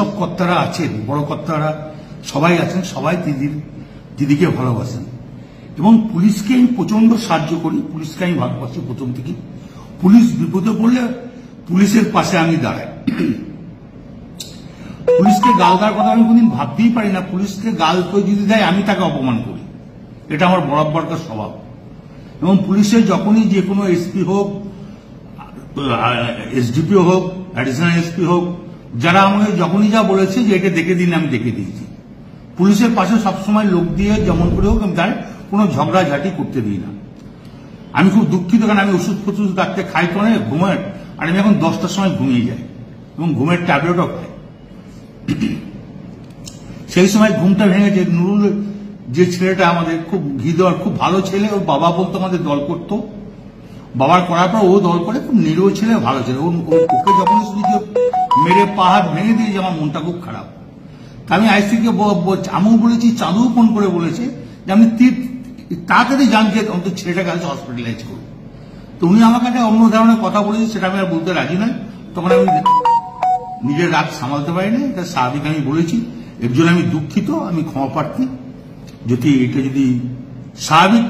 যেসব কর্তারা আছেন, বড় কর্তারা সবাই আছেন, সবাই দিদিকে ভালোবাসেন এবং পুলিশকে আমি প্রচন্ড সাহায্য করি। পুলিশকে আমি ভালোবাসি প্রথম থেকে। পুলিশ বিপদে পড়লে পুলিশের পাশে আমি দাঁড়াই। পুলিশকে গাল দেওয়ার কথা আমি কোনদিন ভাবতেই পারি না। পুলিশকে গাল করে যদি দেয় আমি তাকে অপমান করি, এটা আমার বরাবরকার স্বভাব। এবং পুলিশের যখনই যে কোনো এসপি হোক, এসডিপিও হোক, অ্যাডিশনাল এসপি হোক, যারা আমাকে যখনই যা বলেছে যে এটা দেখে দিন, আমি দেখে দিয়েছি। পুলিশের পাশে সবসময় লোক দিয়ে যেমন করে হোক আমি তার কোনো ঝগড়াঝাটি করতে দিই না। আমি খুব দুঃখিত, কারণ আমি ওষুধ ফষুধ রাখতে খাই তো অনেক ঘুমের, আর আমি এখন 10টার সময় ঘুমিয়ে যাই এবং ঘুমের ট্যাবলেটও খাই। সেই সময় ঘুমটা ভেঙেছে। নুরুল যে ছেলেটা আমাদের খুব ঘি দেওয়ার খুব ভালো ছেলে, ওর বাবা বলতো আমাদের দল করতো, বাবার করার পর ও দল করে, খুব নিরীহ ছেলে, ভালো ছেলে। ওকে যখন শুনেছি মেরে পা হাত ভেঙে দিয়েছে, আমার মনটা খুব খারাপ। আমি আইসিকে আমিও বলেছি, চাঁদু ফোন করে বলেছে যে আমি তাড়াতাড়ি জানছি অন্তত ছেলেটাকে কাছে হসপিটালাইজ করবো। তো উনি আমার কাছে অন্য ধরনের কথা বলেছে, সেটা আমি আর বলতে রাজি নয়। তখন আমি নিজের রাগ সামালতে পারিনি, এটা স্বাভাবিক। আমি বলেছি, এর জন্য আমি দুঃখিত, আমি ক্ষমা প্রার্থী। যদি স্বাভাবিক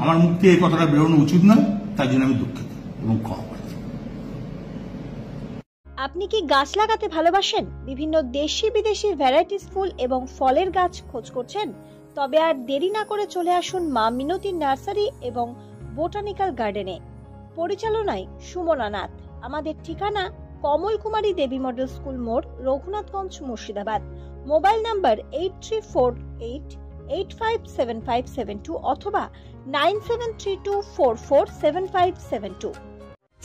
আমার মুখ থেকে এই কথাটা বেরোনো উচিত নয়, তার জন্য আমি দুঃখিত এবং ক্ষমা প্রার্থী। আপনি কি গাছ লাগাতে ভালোবাসেন? বিভিন্ন দেশি বিদেশি ভ্যারাইটিস ফুল এবং ফলের গাছ খোঁজ করছেন? তবে আর দেরি না করে চলে আসুন মা মিনতি নার্সারি এবং বোটানিক্যাল গার্ডেনে। পরিচালনায় সুমনা নাথ। আমাদের ঠিকানা কমল কুমারী দেবী মডেল স্কুল মোড়, রঘুনাথগঞ্জ, মুর্শিদাবাদ। মোবাইল নাম্বার 8348857572 অথবা 9732447572।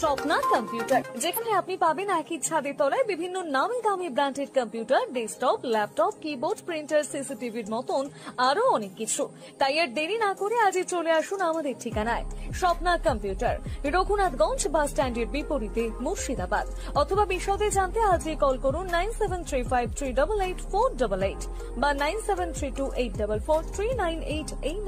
স্বপ্না কম্পিউটার, যেখানে আপনি পাবেন একই ছাদের তলায় বিভিন্ন নামি দামি branded computer, desktop, laptop, keyboard, printer, সিসিটিভির মতন আরো অনেক কিছু। তাই আর দেরি না করে আজই চলে আসুন আমাদের ঠিকানায়। স্বপ্না কম্পিউটার, রঘুনাথগঞ্জ বাস স্ট্যান্ডের বিপরীতে, মুর্শিদাবাদ। অথবা বিশদে জানতে আজই কল করুন 9735388488 বা 9732844398 এই